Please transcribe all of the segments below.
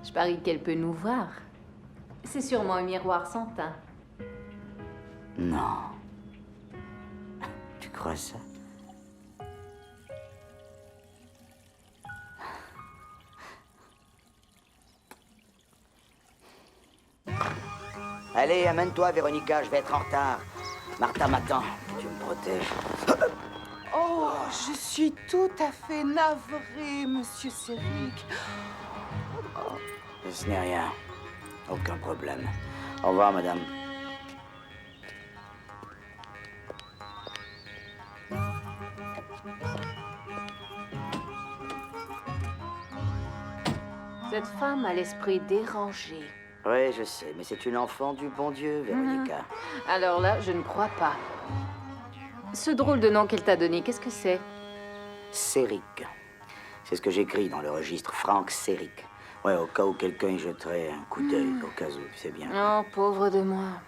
Je parie qu'elle peut nous voir. C'est sûrement un miroir sans teint. Non. Tu crois ça? Allez, amène-toi, Véronica, je vais être en retard. Martha m'attend. Tu me protèges. Oh, je suis tout à fait navrée, monsieur Séric. Ce n'est rien. Aucun problème. Au revoir, madame. Cette femme a l'esprit dérangé. Oui, je sais, mais c'est une enfant du bon Dieu, Véronica. Alors là, je ne crois pas. Ce drôle de nom qu'elle t'a donné, qu'est-ce que c'est? Séric. C'est ce que j'écris dans le registre, Frank Séric. Ouais, au cas où quelqu'un y jetterait un coup d'œil, au cas où, tu sais bien. Oh, pauvre de moi.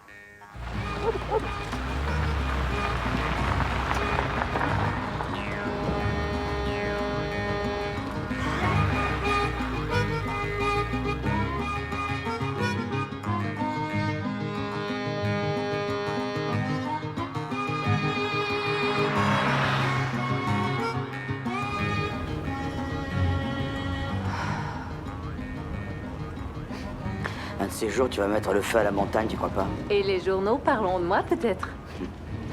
Un de ces jours, tu vas mettre le feu à la montagne, tu crois pas? Et les journaux parlons de moi, peut-être?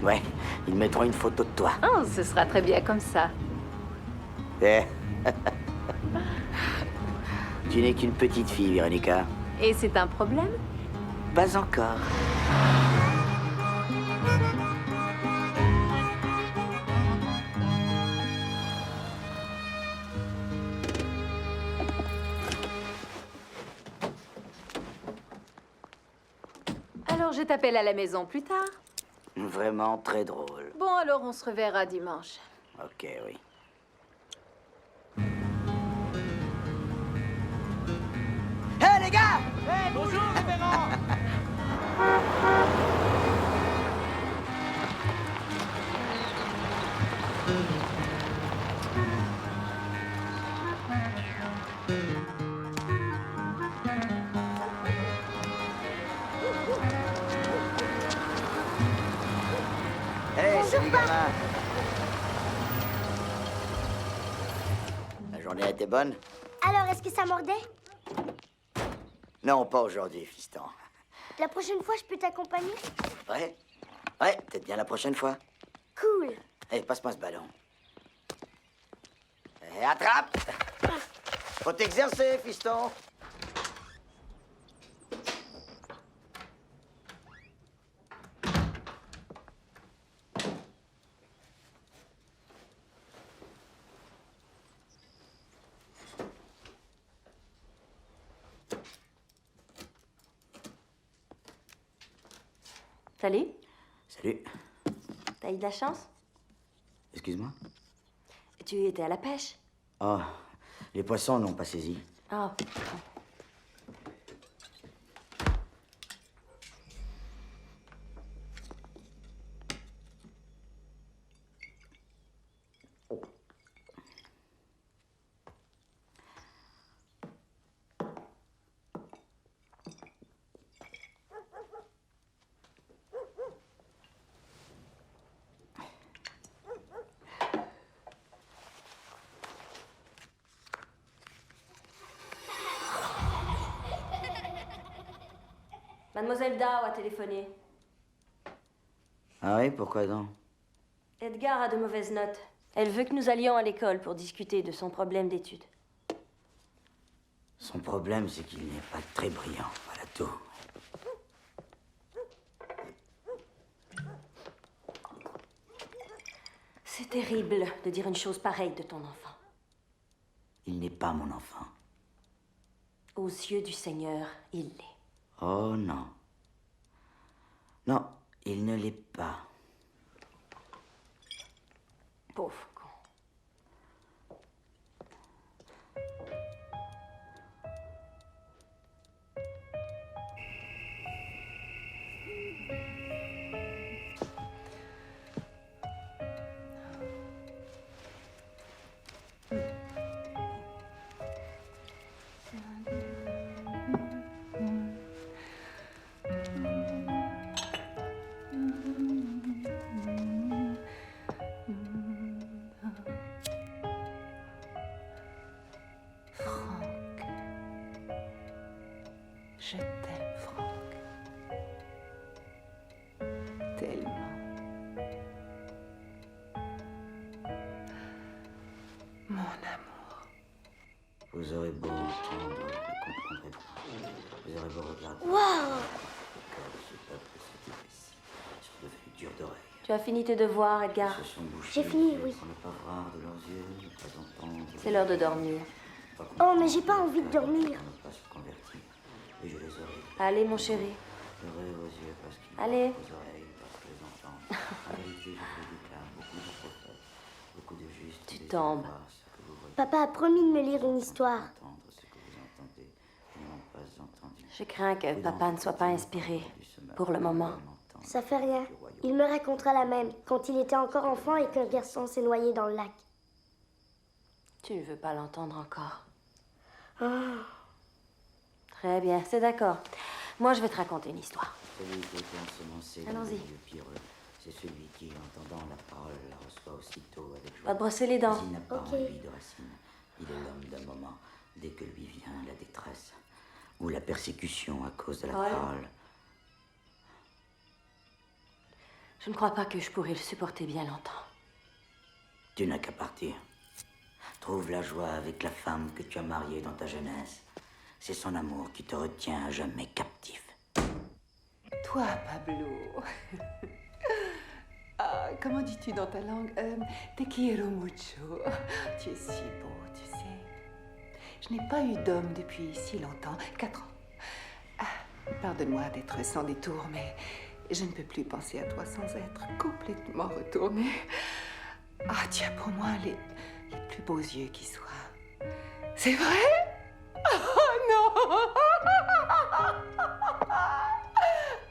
Ouais, ils mettront une photo de toi. Oh, ce sera très bien comme ça. Eh. Tu n'es qu'une petite fille, Véronica. Et c'est un problème? Pas encore. Alors je t'appelle à la maison plus tard. Vraiment très drôle. Bon, alors on se reverra dimanche. Ok, oui. Hé, les gars! Bonjour, révérend. Hé, salut, gamin! La journée a été bonne? Alors, est-ce que ça mordait? Non, pas aujourd'hui, fiston. La prochaine fois, je peux t'accompagner? Ouais? Ouais, peut-être bien la prochaine fois. Cool. Allez, passe-moi ce ballon. Et attrape! Faut t'exercer, fiston! Salut. Salut. T'as eu de la chance? Excuse-moi? Tu étais à la pêche? Oh, les poissons n'ont pas saisi. Oh. Mademoiselle Dow a téléphoné. Ah oui, pourquoi donc? Edgar a de mauvaises notes. Elle veut que nous allions à l'école pour discuter de son problème d'études. Son problème, c'est qu'il n'est pas très brillant, voilà tout. C'est terrible de dire une chose pareille de ton enfant. Il n'est pas mon enfant. Aux yeux du Seigneur, il l'est. Oh non. Non, il ne l'est pas. Pauvre con. Franck. Je t'aime, Franck. Tellement. Mon amour. Vous aurez beau entendre, vous ne comprendrez pas. Vous aurez beau regarder. Waouh! Le cœur de ce peuple s'est épaissi. Ils sont devenus durs d'oreille. Tu as fini tes devoirs, Edgar? Ils se sont bouchés J'ai fini, les yeux oui. pour ne pas voir de leurs yeux, ne pas entendre. C'est l'heure de dormir. Pas Oh, mais j'ai pas envie de dormir. pour ne pas se convertir. Et je les aurai Allez, mon chéri. heureux aux yeux parce qu'ils Allez. aux oreilles parce que je les entends. En vérité, je vous déclare beaucoup de prophètes, beaucoup de justes. Tu désirent tombes. voir ce que vous voyez, Papa a promis de me lire une histoire. entendre ce que vous entendez, et n'ont pas entendu. Je crains que papa ne soit pas inspiré. Pour le moment. Ça fait rien. Il me racontera la même, quand il était encore enfant et qu'un garçon s'est noyé dans le lac. Tu ne veux pas l'entendre encore. Oh. Très bien, c'est d'accord. Moi, je vais te raconter une histoire. Celui qui a été ensemencé dans Allons-y. le lieu pireux, c'est celui qui, entendant la parole, la reçoit aussitôt avec joie. Va te brosser les dents. Mais il n'a pas Ok. en lui de racine. Il est l'homme d'un moment, dès que lui vient la détresse ou la persécution à cause de la Ouais. parole. Je ne crois pas que je pourrais le supporter bien longtemps. Tu n'as qu'à partir. Trouve la joie avec la femme que tu as mariée dans ta jeunesse. C'est son amour qui te retient à jamais captif. Toi, Pablo. Ah, comment dis-tu dans ta langue? Te quiero mucho. Tu es si beau, tu sais. Je n'ai pas eu d'homme depuis si longtemps, 4 ans. Ah, pardonne-moi d'être sans détour, mais je ne peux plus penser à toi sans être complètement retournée. Ah, tu as pour moi les plus beaux yeux qui soient. C'est vrai? Oh non!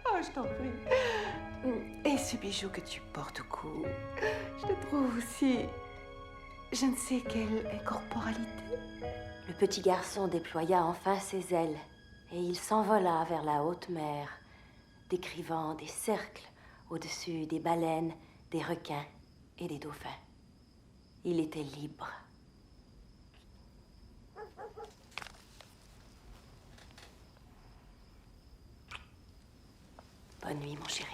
Oh, je t'en prie. Et ce bijou que tu portes au cou, je le trouve aussi, je ne sais quelle incorporalité. Le petit garçon déploya enfin ses ailes et il s'envola vers la haute mer, décrivant des cercles au-dessus des baleines, des requins et des dauphins. Il était libre. Bonne nuit, mon chéri.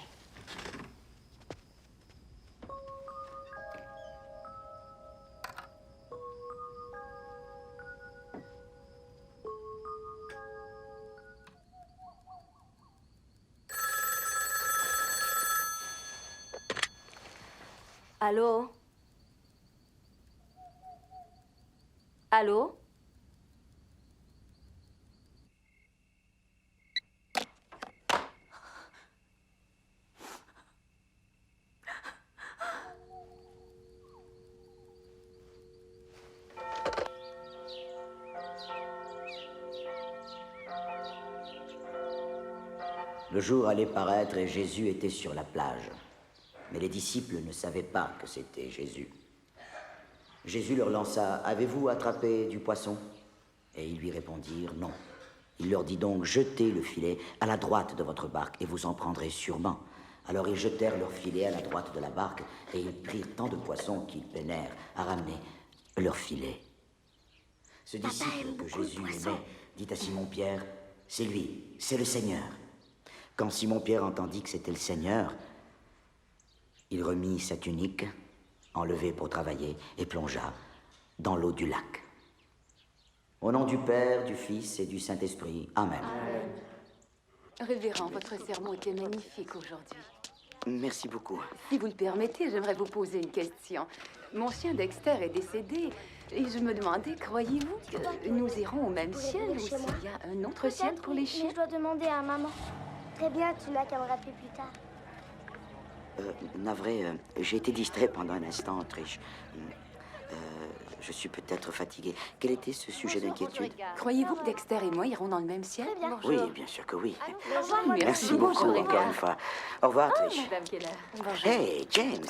Allô? Allô? Le jour allait paraître et Jésus était sur la plage. Mais les disciples ne savaient pas que c'était Jésus. Jésus leur lança « Avez-vous attrapé du poisson ?» Et ils lui répondirent « Non ». Il leur dit donc « Jetez le filet à la droite de votre barque et vous en prendrez sûrement. » Alors ils jetèrent leur filet à la droite de la barque et ils prirent tant de poissons qu'ils peinèrent à ramener leur filet. Ce disciple que Jésus aimait dit à Simon-Pierre « C'est lui, c'est le Seigneur. » Quand Simon-Pierre entendit que c'était le Seigneur, il remit sa tunique, enlevée pour travailler, et plongea dans l'eau du lac. Au nom du Père, du Fils et du Saint-Esprit. Amen. Révérend, votre sermon était magnifique aujourd'hui. Merci beaucoup. Si vous le permettez, j'aimerais vous poser une question. Mon chien Dexter est décédé et je me demandais, croyez-vous que nous irons au même ciel ou s'il y a un autre ciel pour les Mais chiens? je dois demander à maman. Très bien, tu n'as qu'à me rappeler plus tard. Navré, j'ai été distrait pendant un instant, Trish. Je suis peut-être fatigué. Quel était ce sujet d'inquiétude? Croyez-vous que Dexter et moi irons dans le même ciel? Très bien. Oui, bien sûr que oui. Merci beaucoup, bonjour, encore une fois. Au revoir, Oh, Trish. Madame Keller. Hey, James.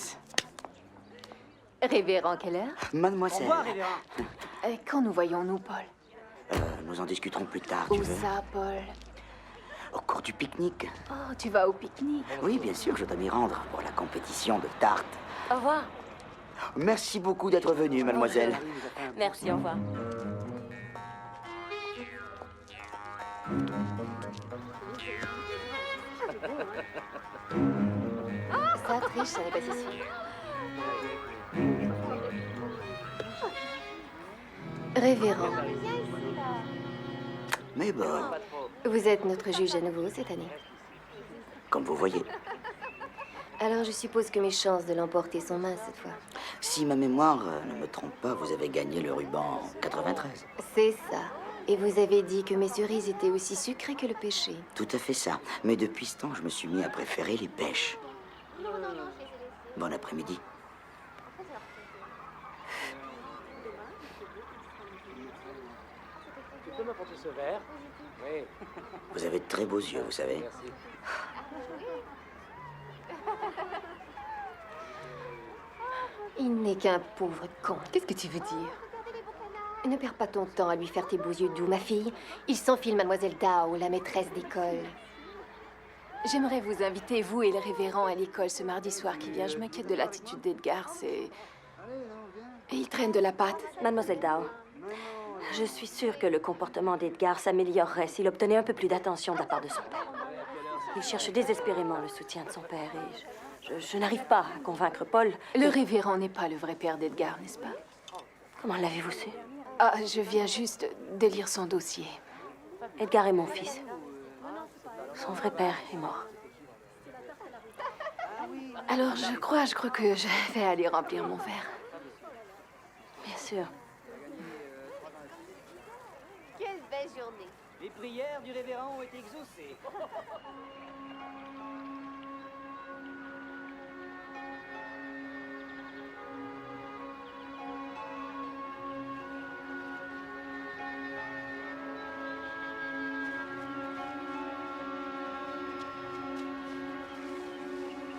Révérend Keller, Au Mademoiselle. revoir, révérend. quand nous voyons-nous, Paul? Nous en discuterons plus tard, tu Où veux? ça, Paul? Au cours du pique-nique. Oh, tu vas au pique-nique. Oui, bien sûr, je dois m'y rendre pour la compétition de tarte. Au revoir. Merci beaucoup d'être venue, mademoiselle. Merci, au revoir. Ça, Trish, ça n'est pas si sûr. Révérend, Mais bon, Vous êtes notre juge à nouveau cette année. comme vous voyez, Alors je suppose que mes chances de l'emporter sont minces cette fois. si ma mémoire ne me trompe pas, vous avez gagné le ruban en 93. C'est ça. Et vous avez dit que mes cerises étaient aussi sucrées que le péché. Tout à fait ça. Mais depuis ce temps, je me suis mis à préférer les pêches. Bon après-midi. Tu peux m'apporter ce verre? Oui, Vous avez de très beaux yeux, vous savez. merci. Il n'est qu'un pauvre con. qu'est-ce que tu veux dire? Ne perds pas ton temps à lui faire tes beaux yeux doux, ma fille. Il s'enfile Mademoiselle Dao, la maîtresse d'école. J'aimerais vous inviter, vous et le révérend, à l'école ce mardi soir qui vient. Je m'inquiète de l'attitude d'Edgar, c'est... Et il traîne de la patte. Mademoiselle Dao, je suis sûre que le comportement d'Edgar s'améliorerait s'il obtenait un peu plus d'attention de la part de son père. Il cherche désespérément le soutien de son père et je n'arrive pas à convaincre Paul. Le révérend n'est pas le vrai père d'Edgar, n'est-ce pas? Comment l'avez-vous su? Ah, je viens juste de lire son dossier. Edgar est mon fils. Son vrai père est mort. Alors, je crois que je vais aller remplir mon verre. Bien sûr. Quelle belle journée. Les prières du révérend ont été exaucées.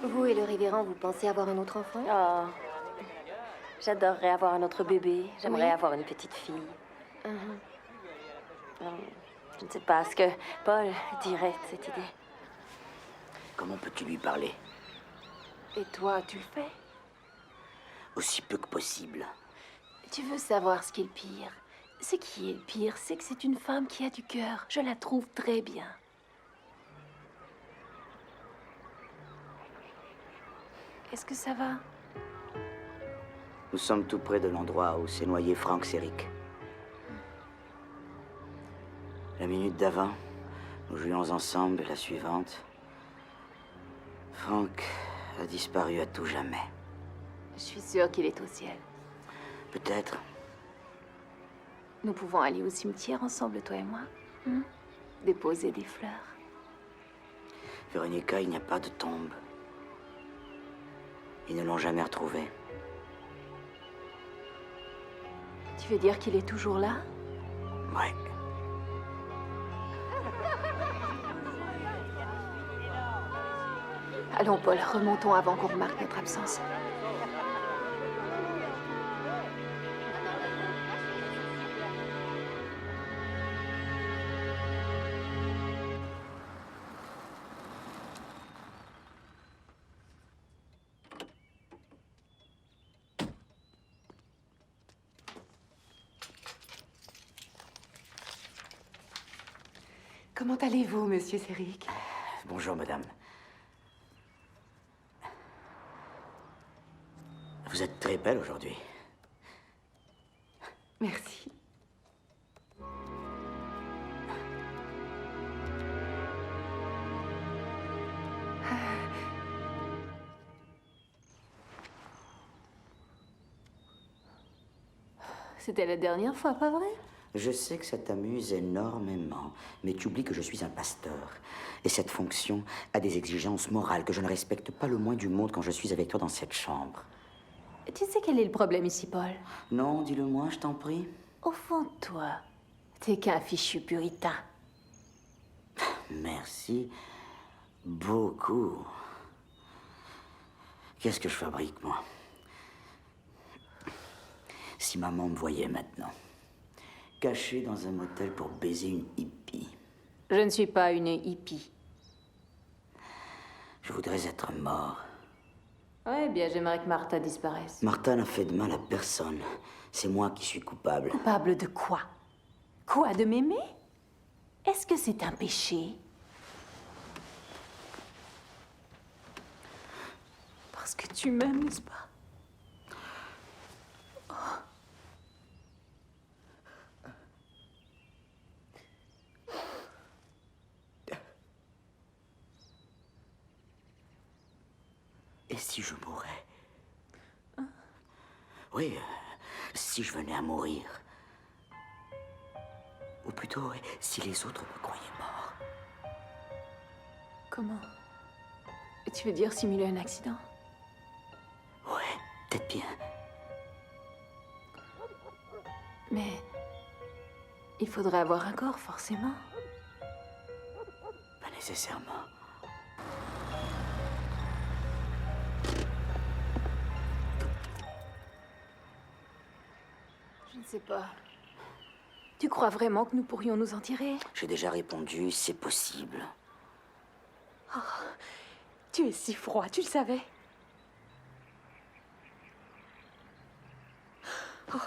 Vous et le révérend, vous pensez avoir un autre enfant? Oh, j'adorerais avoir un autre bébé. J'aimerais Oui. avoir une petite fille. Mhm. Je ne sais pas ce que Paul dirait de cette idée. Comment peux-tu lui parler? Et toi, tu le fais? Aussi peu que possible. Tu veux savoir ce qui est le pire? Ce qui est le pire, c'est que c'est une femme qui a du cœur. Je la trouve très bien. Est-ce que ça va? Nous sommes tout près de l'endroit où s'est noyé Frank Serick. La minute d'avant, nous jouions ensemble, et la suivante, Frank a disparu à tout jamais. Je suis sûre qu'il est au ciel. Peut-être. Nous pouvons aller au cimetière ensemble, toi et moi. Déposer des fleurs. Véronica, il n'y a pas de tombe. Ils ne l'ont jamais retrouvé. Tu veux dire qu'il est toujours là? Ouais. Allons, Paul, remontons avant qu'on remarque notre absence. Comment allez-vous, monsieur Serick? Bonjour, madame. Vous êtes très belle aujourd'hui. Merci. C'était la dernière fois, pas vrai? Je sais que ça t'amuse énormément, mais tu oublies que je suis un pasteur. Et cette fonction a des exigences morales que je ne respecte pas le moins du monde quand je suis avec toi dans cette chambre. Tu sais quel est le problème ici, Paul? Non, dis-le-moi, je t'en prie. Au fond de toi, t'es qu'un fichu puritain. Merci beaucoup. Qu'est-ce que je fabrique, moi? Si maman me voyait maintenant, cachée dans un motel pour baiser une hippie. Je ne suis pas une hippie. Je voudrais être mort. Ouais, bien, j'aimerais que Martha disparaisse. Martha n'a fait de mal à personne. C'est moi qui suis coupable. Coupable de quoi? Quoi, de m'aimer? Est-ce que c'est un péché? Parce que tu m'aimes, n'est-ce pas? Et si je mourais? Oui, si je venais à mourir. Ou plutôt, si les autres me croyaient mort. Comment? Tu veux dire simuler un accident? Ouais, peut-être bien. Mais il faudrait avoir un corps, forcément. Pas nécessairement. Je ne sais pas. Tu crois vraiment que nous pourrions nous en tirer? J'ai déjà répondu, c'est possible. Tu es si froid, tu le savais? Oh.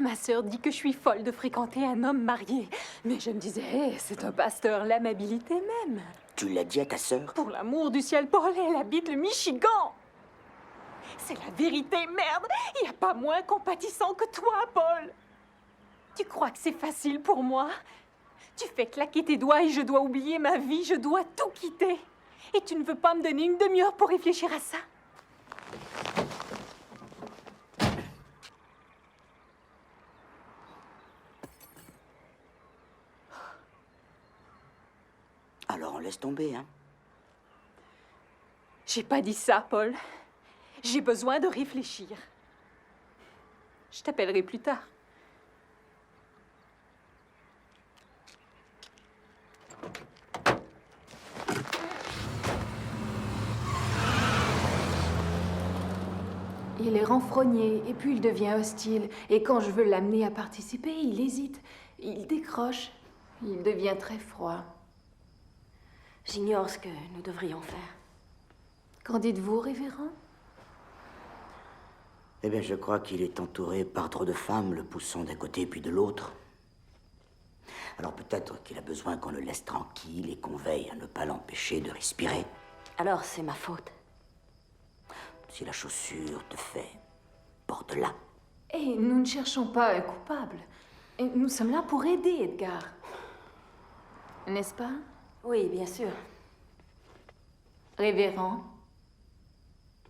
Ma sœur dit que je suis folle de fréquenter un homme marié. Mais je me disais, hey, c'est un pasteur, l'amabilité même. Tu l'as dit à ta sœur? Pour l'amour du ciel, Paul, elle habite le Michigan. C'est la vérité, merde. Il n'y a pas moins compatissant que toi, Paul. Tu crois que c'est facile pour moi? Tu fais claquer tes doigts et je dois oublier ma vie, je dois tout quitter. Et tu ne veux pas me donner une demi-heure pour réfléchir à ça? Alors on laisse tomber, hein? J'ai pas dit ça, Paul. J'ai besoin de réfléchir. Je t'appellerai plus tard. Il est renfrogné, et puis il devient hostile. Et quand je veux l'amener à participer, il hésite. Il décroche. Il devient très froid. J'ignore ce que nous devrions faire. Qu'en dites-vous, révérend? Eh bien, je crois qu'il est entouré par trop de femmes, le poussant d'un côté puis de l'autre. Alors peut-être qu'il a besoin qu'on le laisse tranquille et qu'on veille à ne pas l'empêcher de respirer. Alors c'est ma faute. Si la chaussure te fait, porte-la. Et nous ne cherchons pas un coupable. Et nous sommes là pour aider Edgar. N'est-ce pas? Oui, bien sûr. Révérend,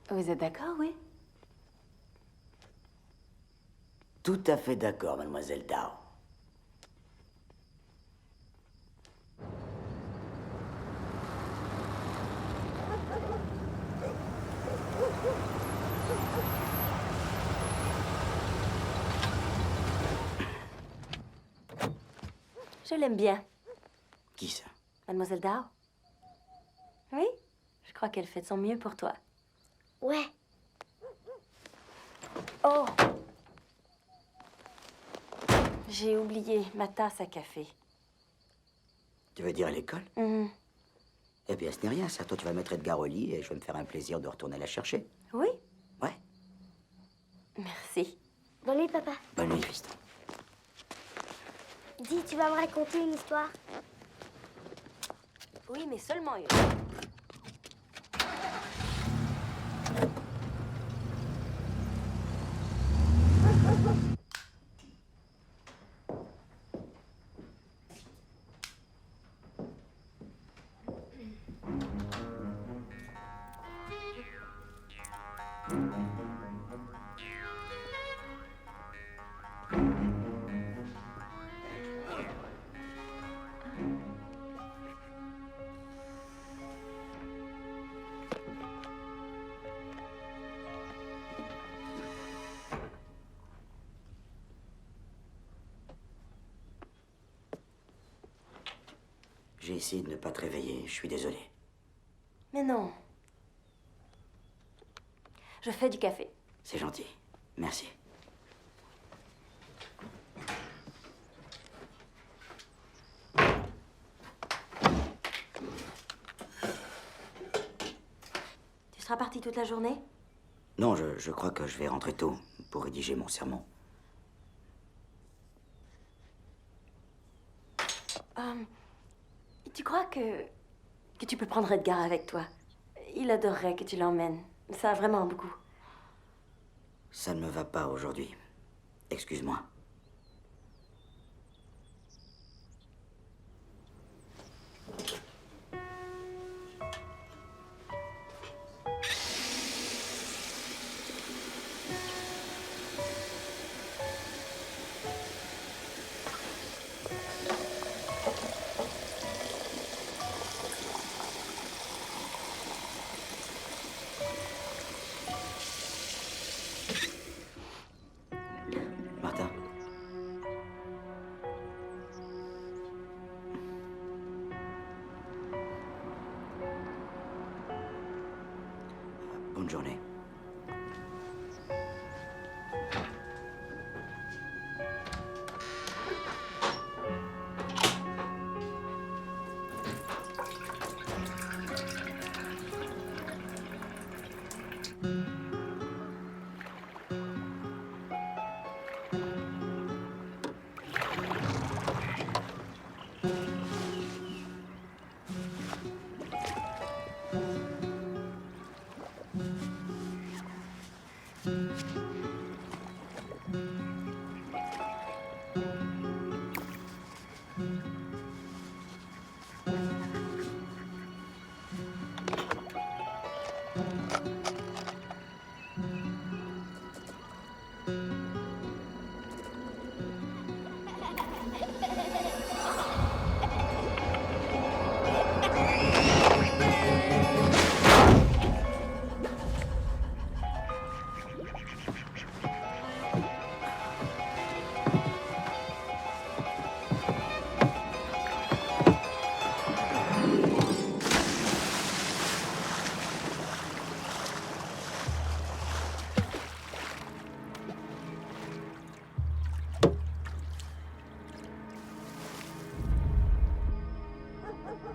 vous êtes d'accord, oui? Tout à fait d'accord, mademoiselle Dow. Je l'aime bien. Qui ça? Mademoiselle Dow? Oui, je crois qu'elle fait de son mieux pour toi. Ouais. Oh! J'ai oublié ma tasse à café. Tu veux dire à l'école? Eh bien, ce n'est rien, ça. Toi, tu vas mettre Edgar au lit et je vais me faire un plaisir de retourner la chercher. Oui? Ouais. Merci. Bonne nuit, papa. Bonne nuit, fiston. Dis, tu vas me raconter une histoire? Oui, mais seulement une. J'ai essayé de ne pas te réveiller, je suis désolé. Mais non. Je fais du café. C'est gentil. Merci. Tu seras parti toute la journée? Non, je crois que je vais rentrer tôt pour rédiger mon sermon. Tu crois que tu peux prendre Edgar avec toi? Il adorerait que tu l'emmènes. Ça a vraiment beaucoup. Ça ne me va pas aujourd'hui. Excuse-moi. Martha. Bonne journée.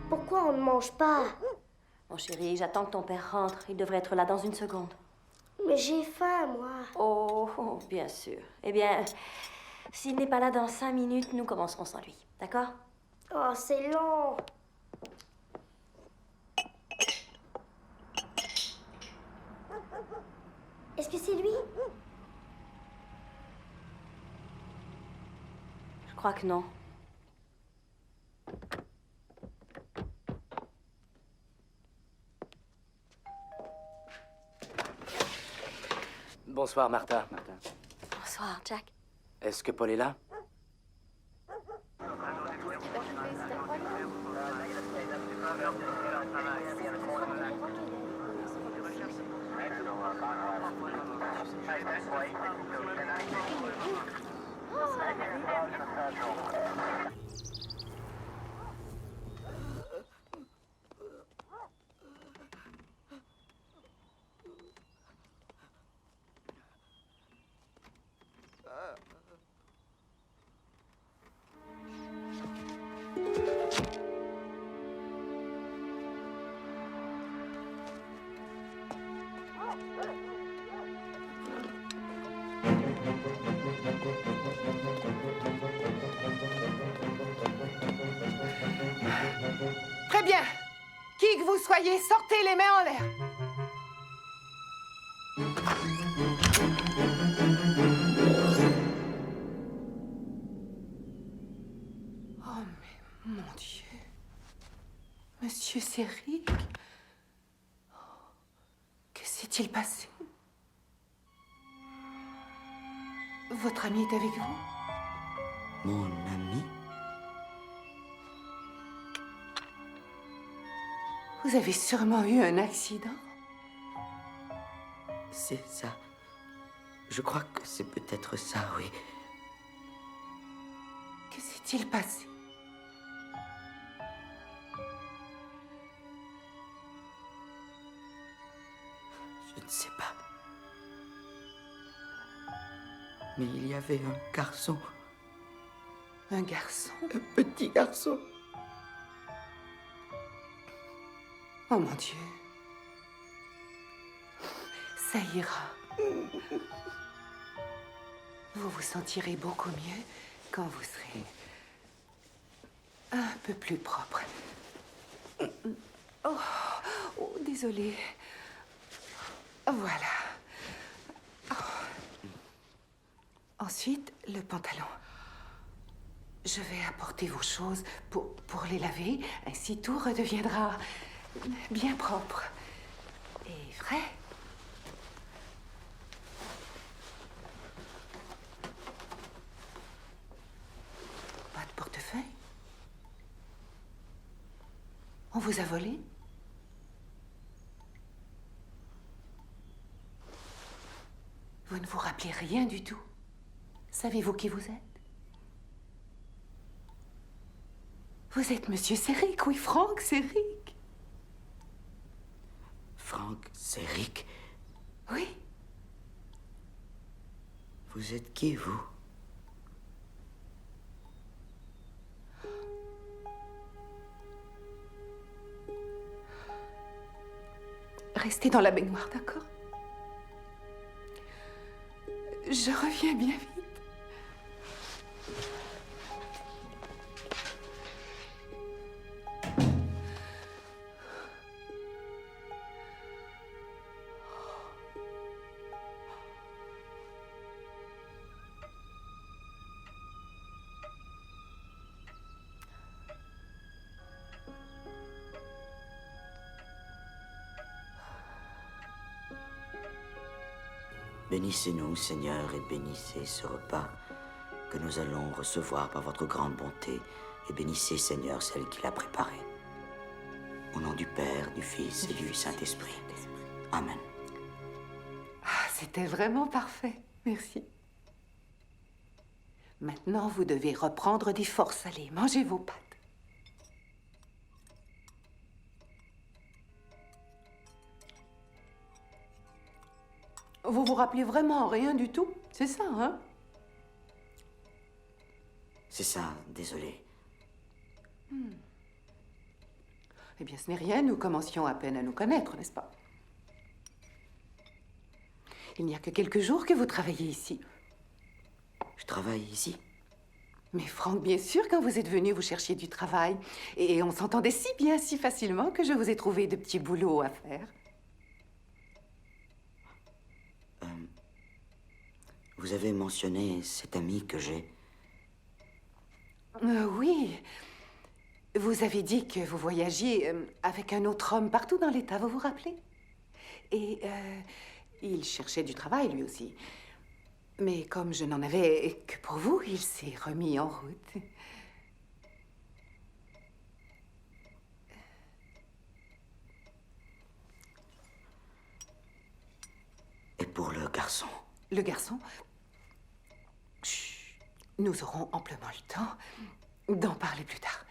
Pourquoi on ne mange pas? Mon chéri, j'attends que ton père rentre. Il devrait être là dans une seconde. Mais j'ai faim, moi. Oh, bien sûr. Eh bien, s'il n'est pas là dans 5 minutes, nous commencerons sans lui. D'accord? Oh, c'est long. Est-ce que c'est lui? Je crois que non. Bonsoir, Martha. Bonsoir, Jack. Est-ce que Paul est là? Très bien. Qui que vous soyez, sortez les mains en l'air. Oh, mais mon Dieu. Monsieur Céric, que s'est-il passé? Votre ami est avec vous? Mon ami? Vous avez sûrement eu un accident. C'est ça. Je crois que c'est peut-être ça, oui. Que s'est-il passé? Je ne sais pas. Mais il y avait un garçon, Un garçon? un petit garçon. Oh mon Dieu. Ça ira. Vous vous sentirez beaucoup mieux quand vous serez un peu plus propre. Oh, oh désolée. Voilà. Oh. Ensuite, le pantalon. Je vais apporter vos choses pour les laver. Ainsi, tout redeviendra bien propre et frais. Pas de portefeuille? On vous a volé? Vous ne vous rappelez rien du tout? Savez-vous qui vous êtes? Vous êtes Monsieur Céric, oui, Franck Céric. Franck Céric, Oui, vous êtes qui, vous? restez dans la baignoire, d'accord? Je reviens bien vite. Bénissez-nous, Seigneur, et bénissez ce repas que nous allons recevoir par votre grande bonté. Et bénissez, Seigneur, celle qui l'a préparé. Au nom du Père, du Fils et du Saint-Esprit. Amen. Ah, c'était vraiment parfait. Merci. Maintenant, vous devez reprendre des forces. Allez, mangez vos pâtes. Vous vous rappelez vraiment rien du tout? C'est ça, hein? C'est ça, désolé. Eh bien, ce n'est rien. Nous commencions à peine à nous connaître, n'est-ce pas? Il n'y a que quelques jours que vous travaillez ici. Je travaille ici. Mais Franck, bien sûr, quand vous êtes venu, vous cherchiez du travail. Et on s'entendait si bien, si facilement, que je vous ai trouvé de petits boulots à faire. Vous avez mentionné cet ami que j'ai. Oui. Vous avez dit que vous voyagiez avec un autre homme partout dans l'État, vous vous rappelez? Et il cherchait du travail, lui aussi. Mais comme je n'en avais que pour vous, il s'est remis en route. Et pour le garçon? Le garçon? Chut, nous aurons amplement le temps d'en parler plus tard.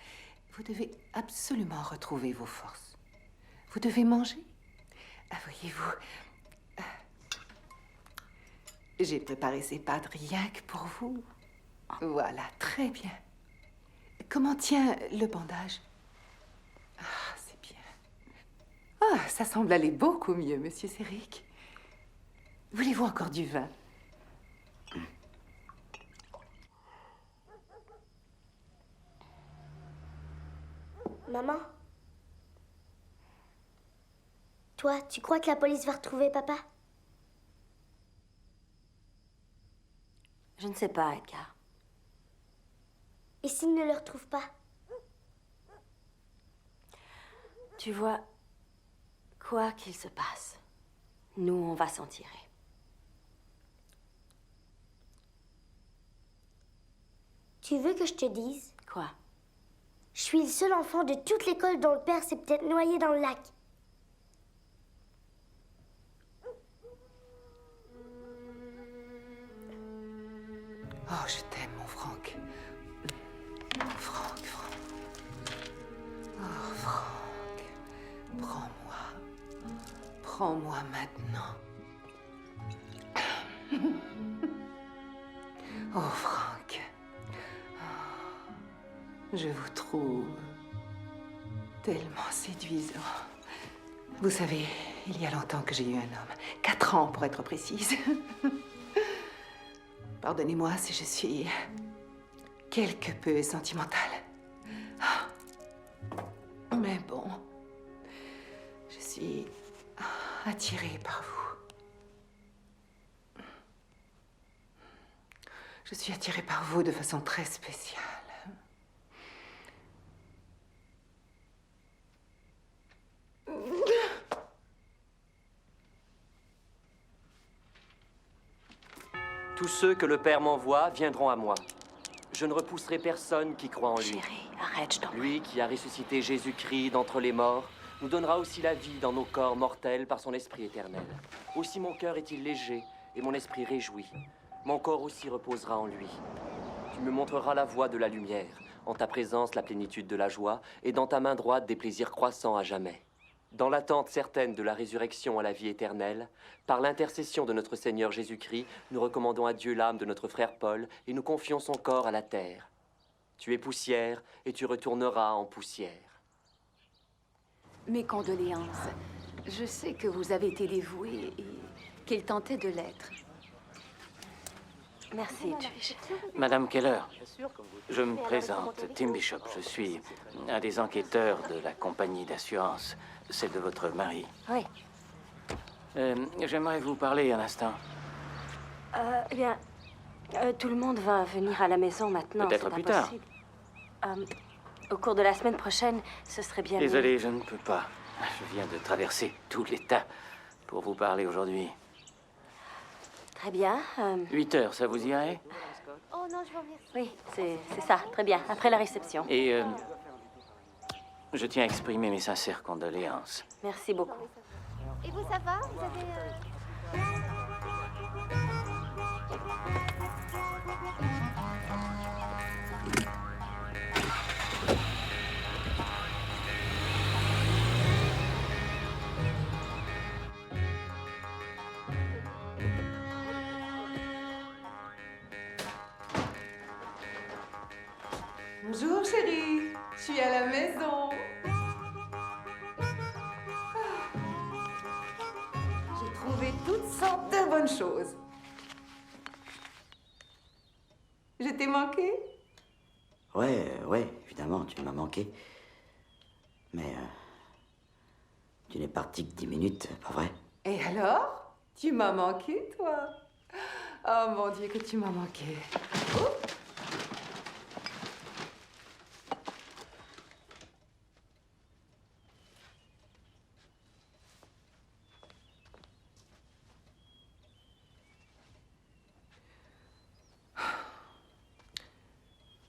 Vous devez absolument retrouver vos forces. Vous devez manger. Ah, voyez-vous, j'ai préparé ces pâtes rien que pour vous. Voilà, très bien. Comment tient le bandage? Ah, c'est bien. Ah, ça semble aller beaucoup mieux, Monsieur Céric. Voulez-vous encore du vin? Maman, Toi, tu crois que la police va retrouver papa? Je ne sais pas, Edgar. Et s'ils ne le retrouvent pas? Tu vois, quoi qu'il se passe, nous, on va s'en tirer. Tu veux que je te dise? Quoi? Je suis le seul enfant de toute l'école dont le père s'est peut-être noyé dans le lac. Oh, je t'aime, mon Franck. Franck, Franck. Oh, Franck. Prends-moi. Prends-moi maintenant. Oh, Franck. Oh, je vous trouve tellement séduisant. Vous savez, il y a longtemps que j'ai eu un homme. 4 ans, pour être précise. Pardonnez-moi si je suis quelque peu sentimentale. Mais bon, je suis attirée par vous. Je suis attirée par vous de façon très spéciale. Tous ceux que le Père m'envoie viendront à moi. Je ne repousserai personne qui croit en lui. Chérie, arrête, je t'en prie. Lui qui a ressuscité Jésus-Christ d'entre les morts nous donnera aussi la vie dans nos corps mortels par son Esprit éternel. Aussi mon cœur est-il léger et mon esprit réjoui. Mon corps aussi reposera en lui. Tu me montreras la voie de la lumière, en ta présence la plénitude de la joie, et dans ta main droite des plaisirs croissants à jamais. Dans l'attente certaine de la résurrection à la vie éternelle, par l'intercession de notre Seigneur Jésus-Christ, nous recommandons à Dieu l'âme de notre frère Paul et nous confions son corps à la terre. Tu es poussière et tu retourneras en poussière. Mes condoléances. Je sais que vous avez été dévoué et qu'il tentait de l'être. Merci, Trish. Madame Keller, je me présente, Tim Bishop. Je suis un des enquêteurs de la compagnie d'assurance, celle de votre mari. Oui. J'aimerais vous parler un instant. Eh bien, tout le monde va venir à la maison maintenant. Peut-être c'est plus tard. impossible. Au cours de la semaine prochaine, ce serait bien mieux. Désolé, je ne peux pas. Je viens de traverser tout l'État pour vous parler aujourd'hui. Très bien. 8 heures, ça vous irait? Oh non, je vous remercie. Oui, c'est ça. Très bien. Après la réception. Et je tiens à exprimer mes sincères condoléances. Merci beaucoup. Et vous, ça va? Vous avez... Bonjour, chérie. Je suis à la maison. J'ai trouvé toutes sortes de bonnes choses. Je t'ai manqué? Ouais, évidemment, tu m'as manqué. Mais tu n'es parti que 10 minutes, pas vrai? Et alors? Tu m'as manqué, toi? Oh mon Dieu, que tu m'as manqué. Oh.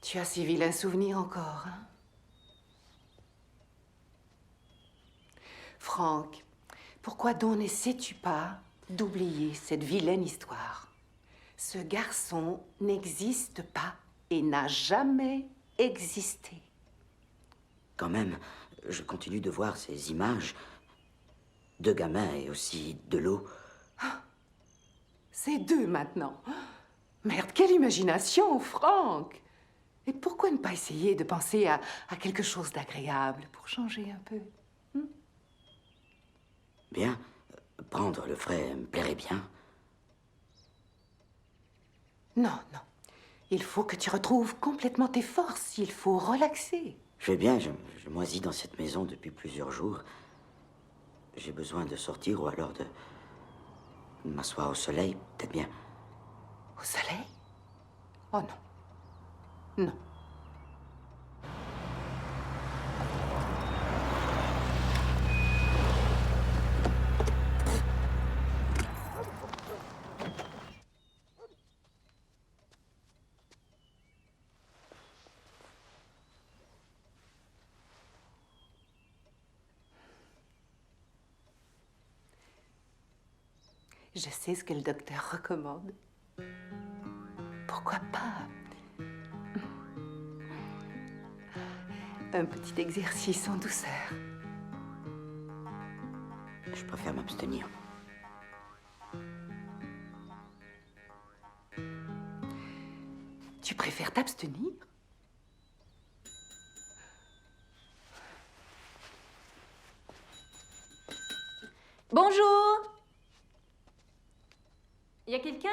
Tu as si vilain souvenir encore, hein? Franck, pourquoi donc n'essaies-tu pas d'oublier cette vilaine histoire? Ce garçon n'existe pas et n'a jamais existé. Quand même, je continue de voir ces images de gamins et aussi de l'eau. C'est 2 maintenant. Merde, quelle imagination, Franck! Et pourquoi ne pas essayer de penser à quelque chose d'agréable pour changer un peu? Bien, prendre le frais me plairait bien. Non, non. Il faut que tu retrouves complètement tes forces. Il faut relaxer. Je vais bien, je moisis dans cette maison depuis plusieurs jours. J'ai besoin de sortir ou alors de m'asseoir au soleil, peut-être bien. Au soleil? Oh non. Non. Je sais ce que le docteur recommande. Pourquoi pas un petit exercice en douceur? Je préfère m'abstenir. Tu préfères t'abstenir? Bonjour. Y a quelqu'un?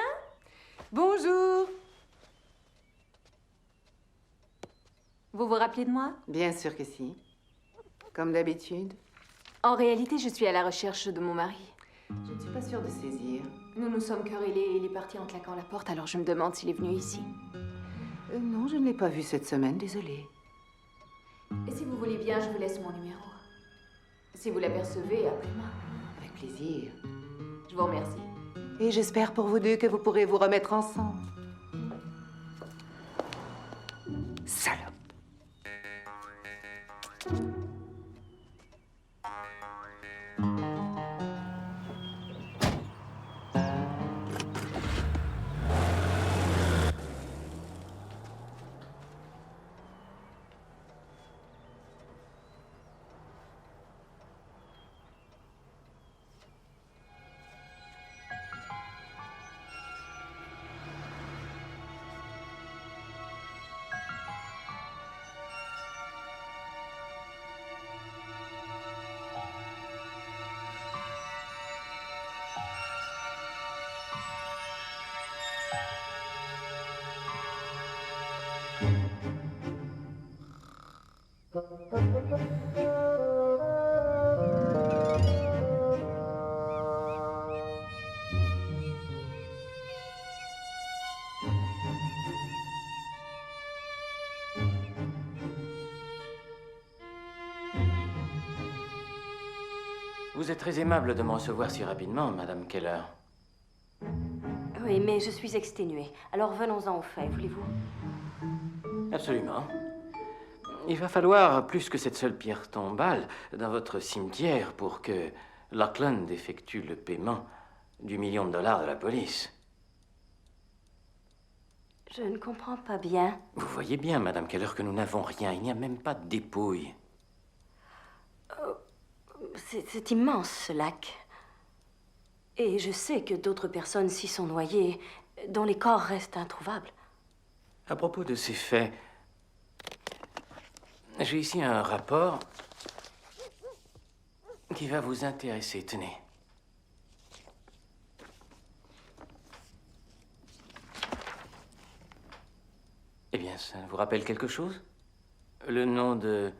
Bonjour. Vous vous rappelez de moi? Bien sûr que si. Comme d'habitude. En réalité, je suis à la recherche de mon mari. Je ne suis pas sûre de saisir. Nous nous sommes querellés et il est parti en claquant la porte, alors je me demande s'il est venu ici. Non, je ne l'ai pas vu cette semaine, désolée. Et si vous voulez bien, je vous laisse mon numéro. Si vous l'apercevez, appelez-moi. Avec plaisir. Je vous remercie. Et j'espère pour vous deux que vous pourrez vous remettre ensemble. Salope. Vous êtes très aimable de me recevoir si rapidement, Madame Keller. Oui, mais je suis exténuée. Alors venons-en au fait, voulez-vous? Absolument. Il va falloir plus que cette seule pierre tombale dans votre cimetière pour que Lackland effectue le paiement du $1 000 000 de la police. Je ne comprends pas bien. Vous voyez bien, Madame Keller, que nous n'avons rien. Il n'y a même pas de dépouille. C'est immense, ce lac. Et je sais que d'autres personnes s'y sont noyées, dont les corps restent introuvables. À propos de ces faits, j'ai ici un rapport qui va vous intéresser. Tenez. Eh bien, ça vous rappelle quelque chose? Le nom de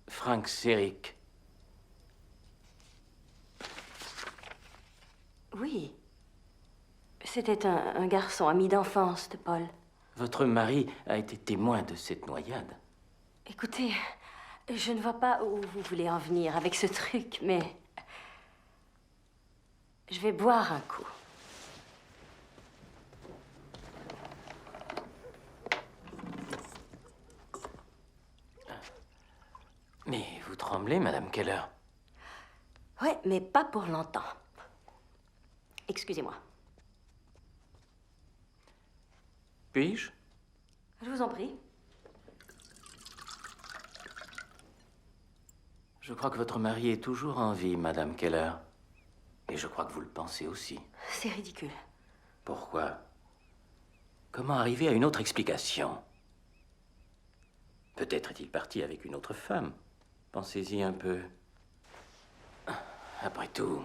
Frank Serik. Oui. C'était un garçon, ami d'enfance de Paul. Votre mari a été témoin de cette noyade. Écoutez, je ne vois pas où vous voulez en venir avec ce truc, mais... je vais boire un coup. Mais vous tremblez, Madame Keller. Ouais, mais pas pour longtemps. Excusez-moi. Puis-je? Je vous en prie. Je crois que votre mari est toujours en vie, Madame Keller. Et je crois que vous le pensez aussi. C'est ridicule. Pourquoi? Comment arriver à une autre explication? Peut-être est-il parti avec une autre femme. Pensez-y un peu. Après tout,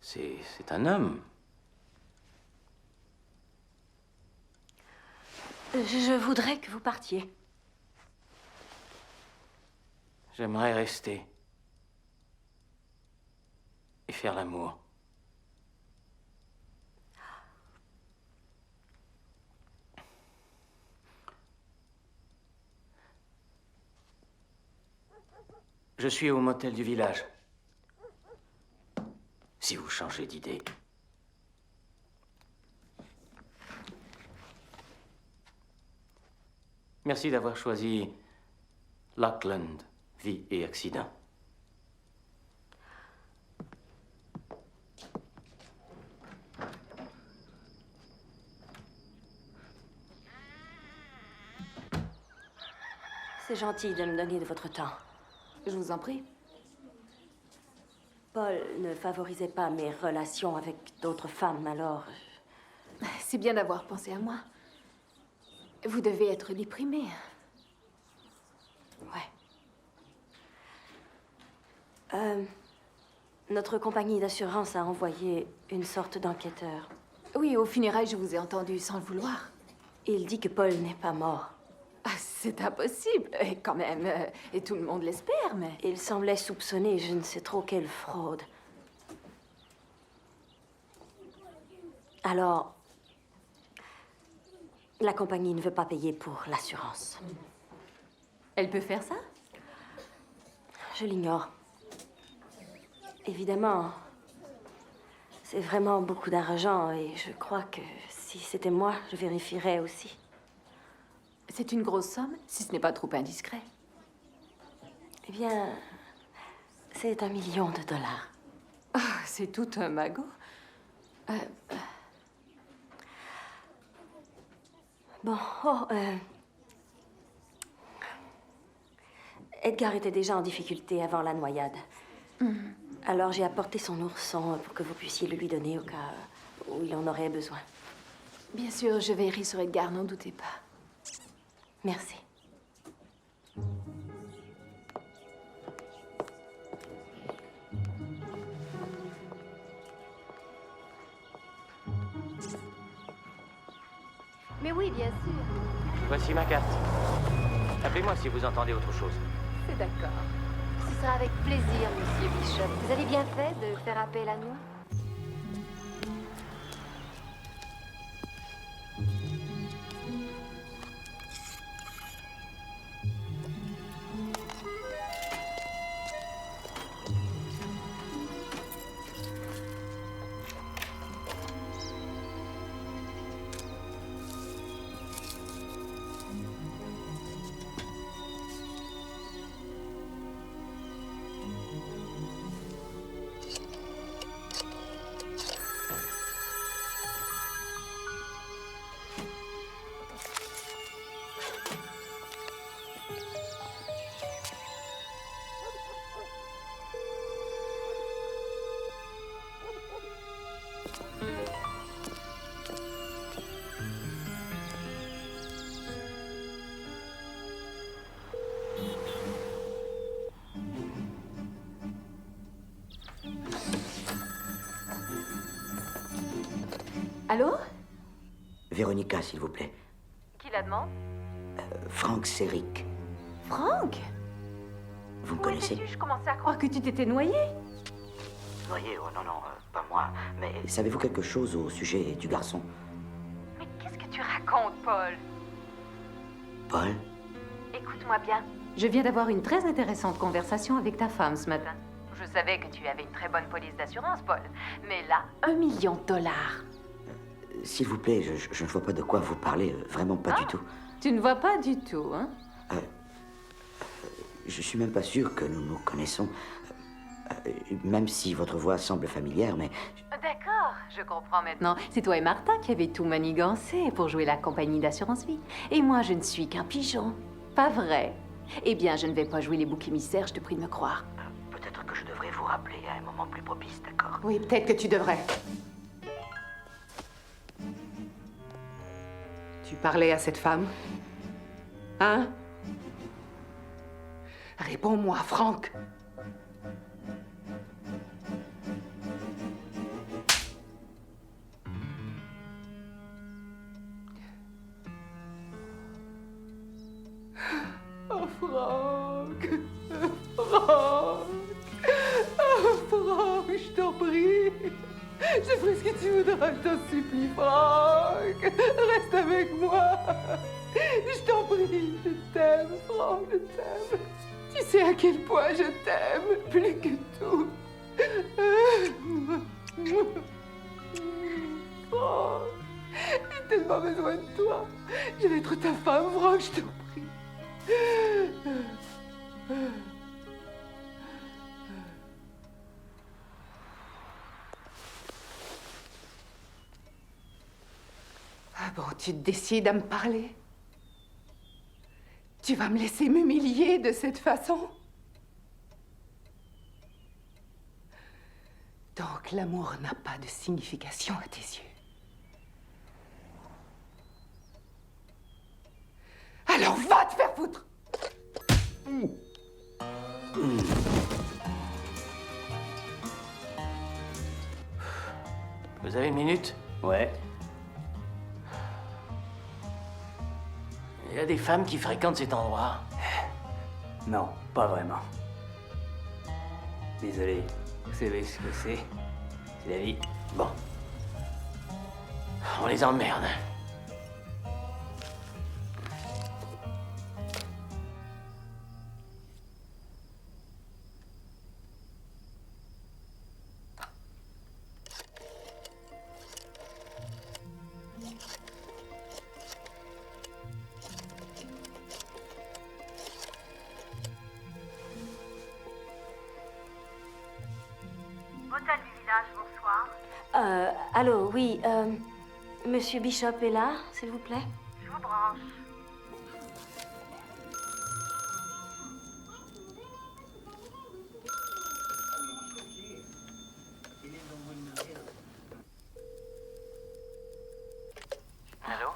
c'est un homme. Je voudrais que vous partiez. J'aimerais rester. et faire l'amour. Je suis au motel du village. Si vous changez d'idée. Merci d'avoir choisi Lockland, vie et accident. C'est gentil de me donner de votre temps. Je vous en prie. Paul ne favorisait pas mes relations avec d'autres femmes, alors... C'est bien d'avoir pensé à moi. Vous devez être déprimée. Ouais. Notre compagnie d'assurance a envoyé une sorte d'enquêteur. Oui, au funérailles, je vous ai entendu sans le vouloir. Il dit que Paul n'est pas mort. Ah, c'est impossible, et quand même, et tout le monde l'espère, mais... Il semblait soupçonner je ne sais trop quelle fraude. Alors, la compagnie ne veut pas payer pour l'assurance. Elle peut faire ça? Je l'ignore. Évidemment, c'est vraiment beaucoup d'argent et je crois que si c'était moi, je vérifierais aussi. C'est une grosse somme, si ce n'est pas trop indiscret. Eh bien, c'est $1 million. Ah, c'est tout un magot. Bon, Edgar était déjà en difficulté avant la noyade. Alors j'ai apporté son ourson pour que vous puissiez le lui donner au cas où il en aurait besoin. Bien sûr, je veillerai sur Edgar, n'en doutez pas. Merci. Mais oui, bien sûr. Voici ma carte. Appelez-moi si vous entendez autre chose. C'est d'accord. Ce sera avec plaisir, monsieur Bishop. Vous avez bien fait de faire appel à nous. Allô? Véronica, s'il vous plaît. Qui la demande? Frank Seric. Franck? Vous me connaissez? Je commençais à croire que tu t'étais noyé. Noyé? Oh non, pas moi. Mais savez-vous quelque chose au sujet du garçon? Mais qu'est-ce que tu racontes, Paul? Paul? Écoute-moi bien. Je viens d'avoir une très intéressante conversation avec ta femme ce matin. Je savais que tu avais une très bonne police d'assurance, Paul. Mais là, $1 million. S'il vous plaît, je ne vois pas de quoi vous parlez. Vraiment pas du tout. Tu ne vois pas du tout, hein? Je suis même pas sûr que nous nous connaissons. Même si votre voix semble familière, mais... D'accord, je comprends maintenant. C'est toi et Martin qui avez tout manigancé pour jouer la compagnie d'assurance vie. Et moi, je ne suis qu'un pigeon. Pas vrai? Eh bien, je ne vais pas jouer les boucs émissaires, je te prie de me croire. Peut-être que je devrais vous rappeler à un moment plus propice, d'accord? Oui, peut-être que tu devrais. Tu parlais à cette femme? Hein? Réponds-moi, Franck. Oh, Franck. Franck. Oh, Franck, je t'en prie. Je ferai ce que tu voudras, je t'en supplie, Franck. Reste avec moi. Je t'en prie, je t'aime, Franck, je t'aime. Tu sais à quel point je t'aime, plus que tout. Franck, j'ai tellement besoin de toi. Je vais être ta femme, Franck, je t'en prie. Ah bon, tu te décides à me parler? Tu vas me laisser m'humilier de cette façon? Donc l'amour n'a pas de signification à tes yeux. Alors va te faire foutre! Vous avez une minute? Ouais. Il y a des femmes qui fréquentent cet endroit. Non, pas vraiment. Désolé, vous savez ce que c'est. C'est la vie. Bon. On les emmerde. Hôtel du village, bonsoir. Allô, oui, Monsieur Bishop est là, s'il vous plaît? Je vous branche. Allô?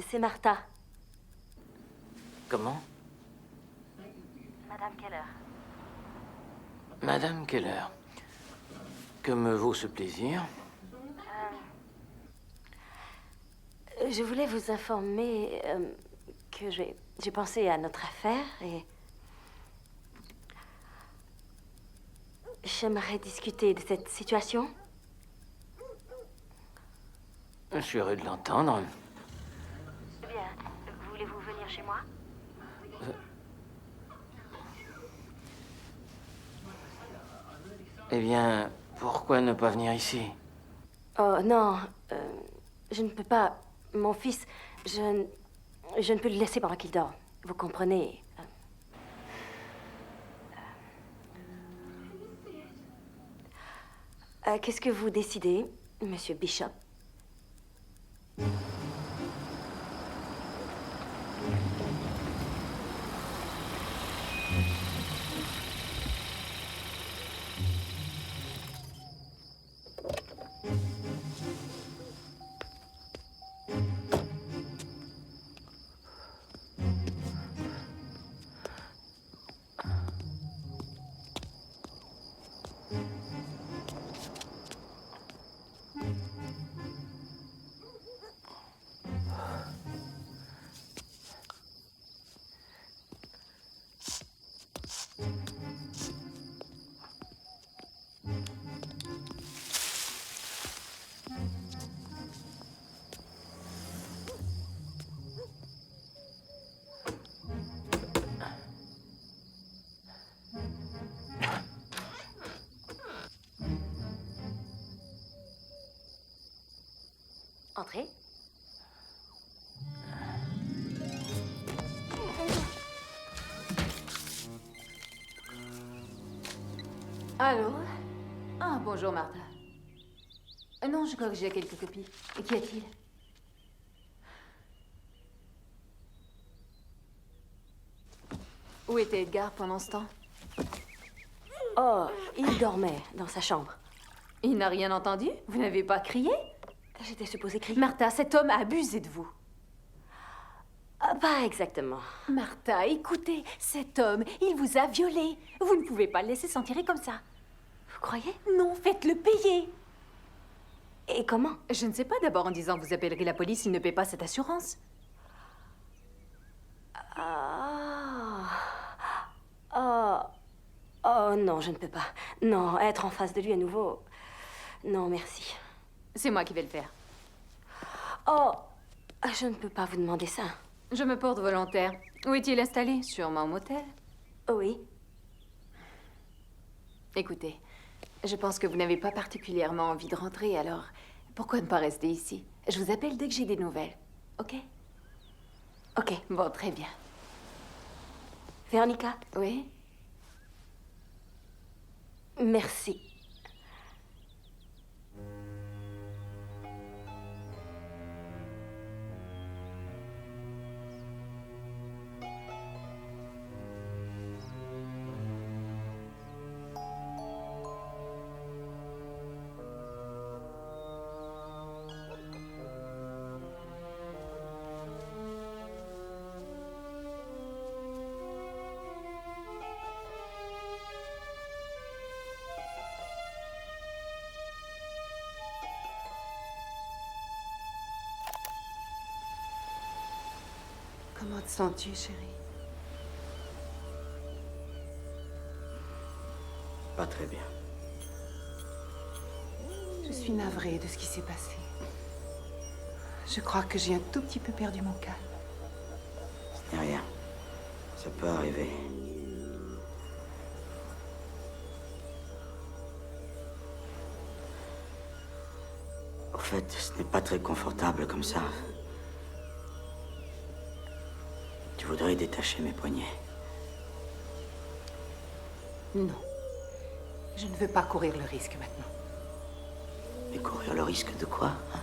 C'est Martha. Comment? Madame Keller. Madame Keller. Que me vaut ce plaisir? Je voulais vous informer que j'ai pensé à notre affaire et j'aimerais discuter de cette situation. Je suis heureux de l'entendre. Bien, voulez-vous venir chez moi? Eh bien, pourquoi ne pas venir ici? Oh non, je ne peux pas. Mon fils, je ne peux le laisser pendant qu'il dort. Vous comprenez? Qu'est-ce que vous décidez, Monsieur Bishop? Entrez. Allô? Ah, bonjour, Martha. Non, je crois que j'ai quelques copies. Qu'y a-t-il? Où était Edgar pendant ce temps? Oh, il dormait dans sa chambre. Il n'a rien entendu? Vous n'avez pas crié? J'étais supposée crier. Martha, cet homme a abusé de vous. Pas exactement. Martha, écoutez, cet homme, il vous a violée. Vous ne pouvez pas le laisser s'en tirer comme ça. Vous croyez? Non, faites-le payer. Et comment? Je ne sais pas, d'abord en disant que vous appellerez la police s'il ne paie pas cette assurance. Ah. Oh. Oh non, je ne peux pas. Non, être en face de lui à nouveau... Non, merci. C'est moi qui vais le faire. Oh, je ne peux pas vous demander ça. Je me porte volontaire. Où est-il installé? Sûrement au motel. Oui. Écoutez, je pense que vous n'avez pas particulièrement envie de rentrer, alors pourquoi ne pas rester ici? Je vous appelle dès que j'ai des nouvelles, ok? Ok, bon, très bien. Véronica? Oui? Merci. Comment te sens-tu, chérie? Pas très bien. Je suis navrée de ce qui s'est passé. Je crois que j'ai un tout petit peu perdu mon calme. Ce n'est rien. Ça peut arriver. Au fait, ce n'est pas très confortable comme ça. Tu voudrais détacher mes poignets? Non. Je ne veux pas courir le risque maintenant. Mais courir le risque de quoi, hein?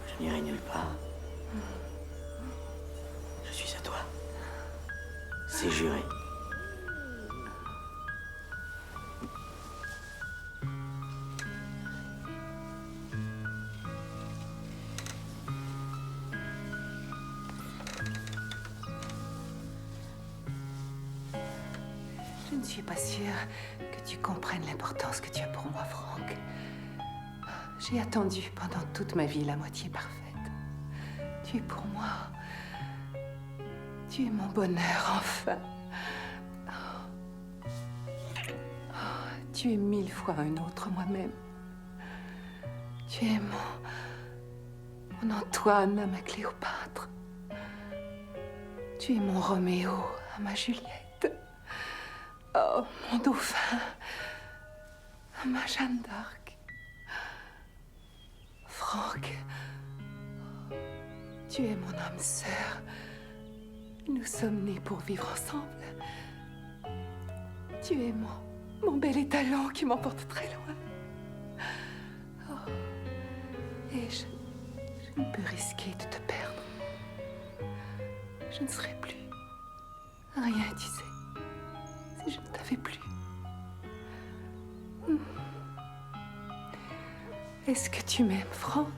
Je n'irai nulle part. Je suis à toi. C'est juré. Je ne suis pas sûre que tu comprennes l'importance que tu as pour moi, Franck. J'ai attendu pendant toute ma vie la moitié parfaite. Tu es pour moi. Tu es mon bonheur, enfin. Tu es 1000 fois un autre moi-même. Tu es mon Antoine à ma Cléopâtre. Tu es mon Roméo à ma Juliette. Oh, mon dauphin à ma Jeanne d'Arc. Franck, tu es mon âme sœur. Nous sommes nés pour vivre ensemble. Tu es mon bel étalon qui m'emporte très loin. Oh, et je ne peux risquer de te perdre. Je ne serai plus rien, tu sais, si je ne t'avais plus. Est-ce que tu m'aimes, Franck?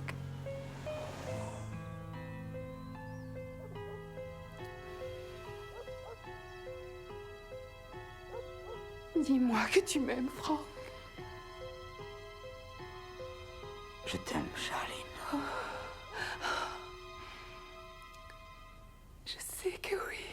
Dis-moi que tu m'aimes, Franck. Je t'aime, Charline. Je sais que oui.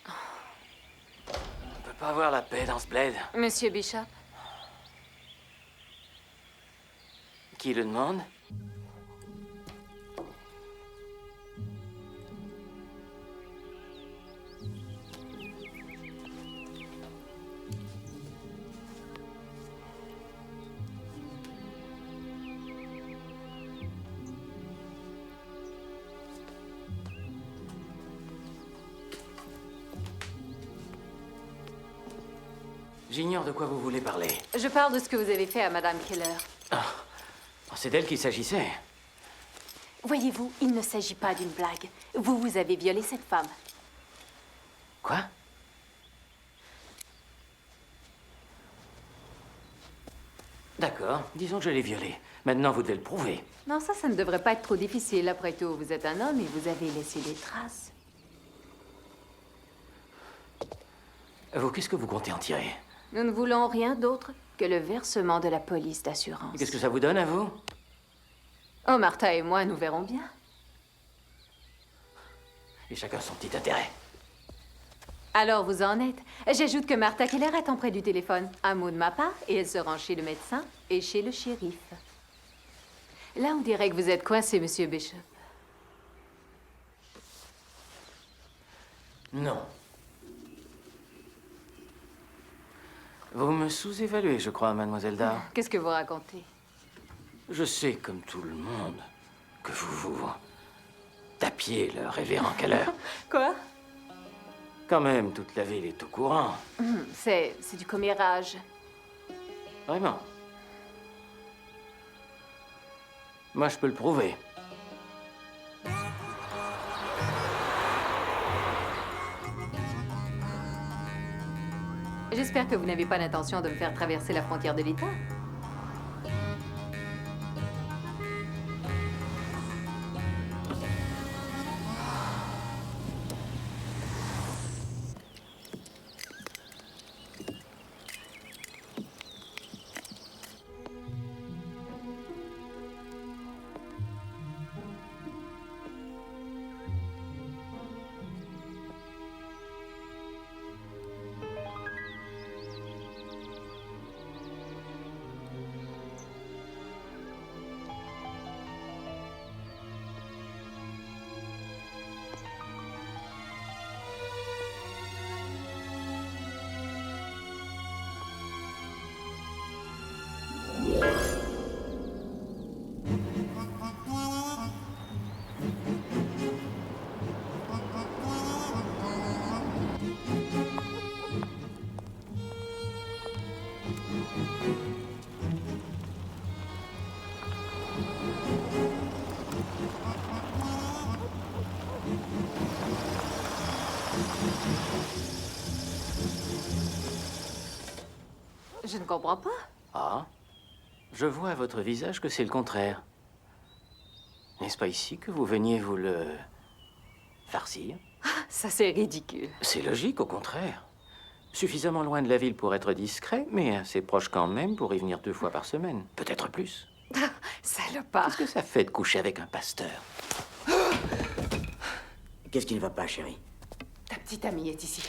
On peut pas avoir la paix dans ce bled. Monsieur Bishop? Qui le demande? J'ignore de quoi vous voulez parler. Je parle de ce que vous avez fait à Madame Keller. C'est d'elle qu'il s'agissait. Voyez-vous, il ne s'agit pas d'une blague. Vous avez violé cette femme. Quoi? D'accord, disons que je l'ai violée. Maintenant, vous devez le prouver. Non, ça ne devrait pas être trop difficile. Après tout, vous êtes un homme et vous avez laissé des traces. Vous, qu'est-ce que vous comptez en tirer? Nous ne voulons rien d'autre que le versement de la police d'assurance. Qu'est-ce que ça vous donne à vous? Oh, Martha et moi, nous verrons bien. Et chacun son petit intérêt. Alors, vous en êtes. J'ajoute que Martha Keller attend près du téléphone. Un mot de ma part, et elle se rend chez le médecin et chez le shérif. Là, on dirait que vous êtes coincé, Monsieur Bishop. Non. Vous me sous-évaluez, je crois, mademoiselle Dare. Qu'est-ce que vous racontez? Je sais, comme tout le monde, que vous tapiez le révérend Keller. Quoi? Quand même, toute la ville est au courant. C'est du commérage. Vraiment. Moi, je peux le prouver. J'espère que vous n'avez pas l'intention de me faire traverser la frontière de l'État. Je ne comprends pas. Ah, je vois à votre visage que c'est le contraire. N'est-ce pas ici que vous veniez vous le farcir? Ça, c'est ridicule. C'est logique, au contraire. Suffisamment loin de la ville pour être discret, mais assez proche quand même pour y venir 2 fois par semaine. Peut-être plus. Salopard. Qu'est-ce que ça fait de coucher avec un pasteur? Qu'est-ce qui ne va pas, chérie? Ta petite amie est ici.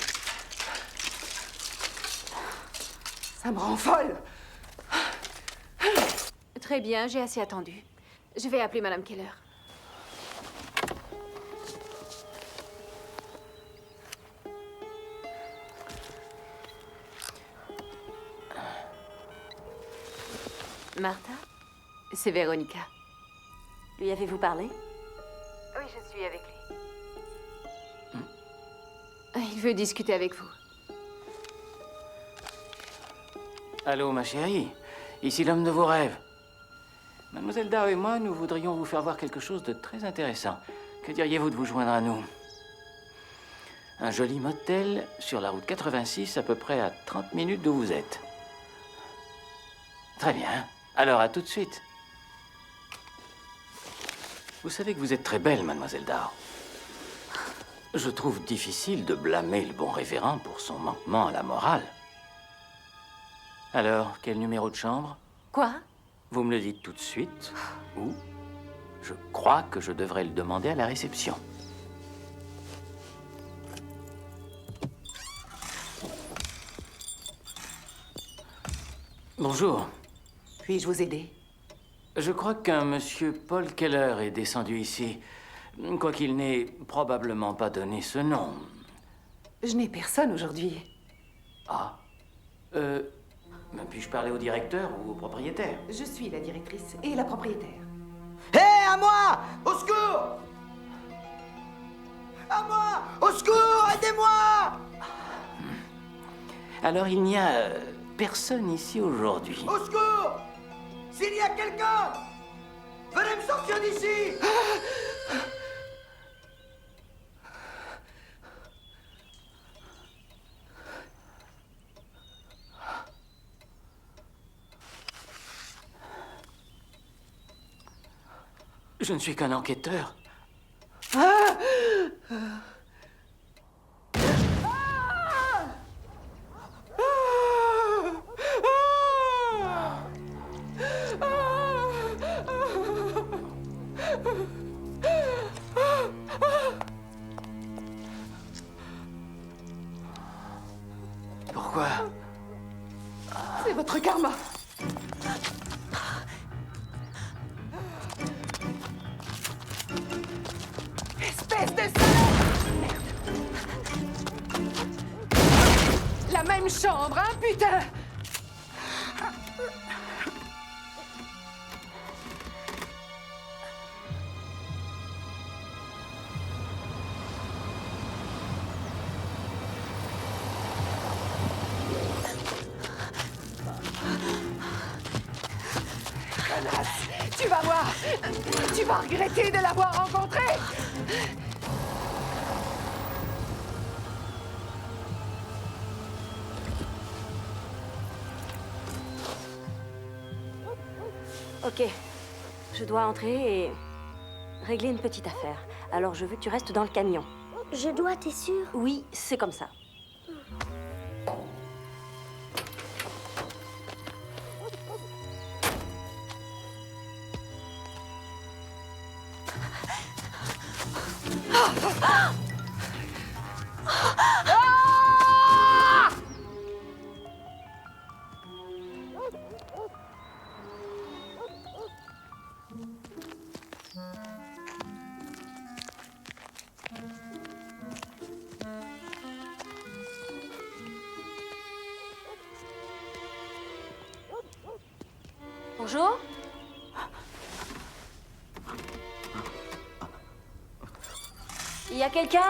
Ça me rend folle. Très bien, j'ai assez attendu. Je vais appeler Madame Keller. Martha, c'est Véronica. Lui avez-vous parlé? Oui, je suis avec lui. Il veut discuter avec vous. Allô, ma chérie. Ici l'homme de vos rêves. Mademoiselle Dare et moi, nous voudrions vous faire voir quelque chose de très intéressant. Que diriez-vous de vous joindre à nous? Un joli motel sur la route 86, à peu près à 30 minutes d'où vous êtes. Très bien. Alors, à tout de suite. Vous savez que vous êtes très belle, mademoiselle Dare. Je trouve difficile de blâmer le bon révérend pour son manquement à la morale. Alors, quel numéro de chambre? Quoi? Vous me le dites tout de suite, ou je crois que je devrais le demander à la réception. Bonjour. Puis-je vous aider? Je crois qu'un monsieur Paul Keller est descendu ici, quoiqu'il n'ait probablement pas donné ce nom. Je n'ai personne aujourd'hui. Ah. Puis-je parler au directeur ou au propriétaire? Je suis la directrice et la propriétaire. Hé, à moi! Au secours! À moi! Au secours! Aidez-moi! Alors, il n'y a personne ici aujourd'hui. Au secours! S'il y a quelqu'un, venez me sortir d'ici! Je ne suis qu'un enquêteur. notre karma. Espèce de salope! Merde. La même chambre, hein, putain! Tu vas voir! Tu vas regretter de l'avoir rencontré! Ok, je dois entrer et régler une petite affaire. Alors je veux que tu restes dans le camion. Je dois, t'es sûre? Oui, c'est comme ça. Bonjour. Il y a quelqu'un?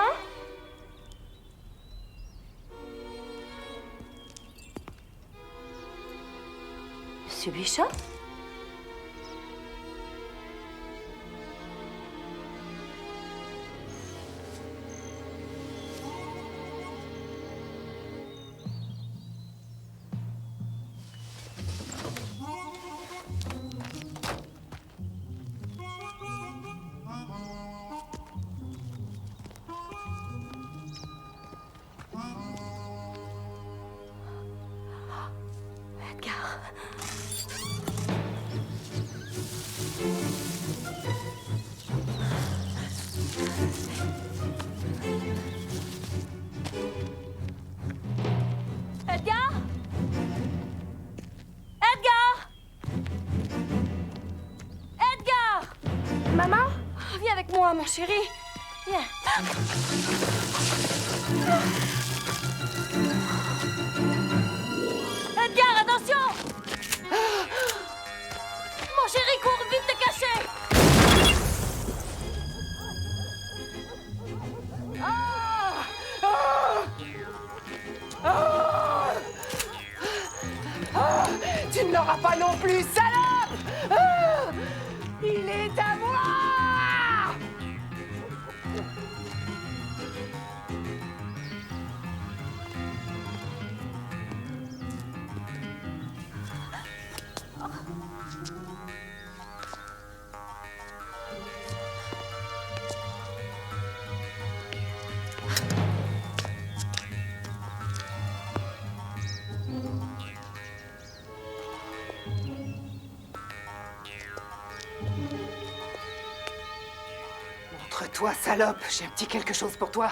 Monsieur Bishop? Edgar. Edgar? Edgar? Edgar? Maman? Viens avec moi, mon chéri. Viens. Edgar, attention! Mon chéri, cours vite te cacher! Tu ne l'auras pas non plus, salope! Ah! Il est à moi! Montre-toi, salope, j'ai un petit quelque chose pour toi.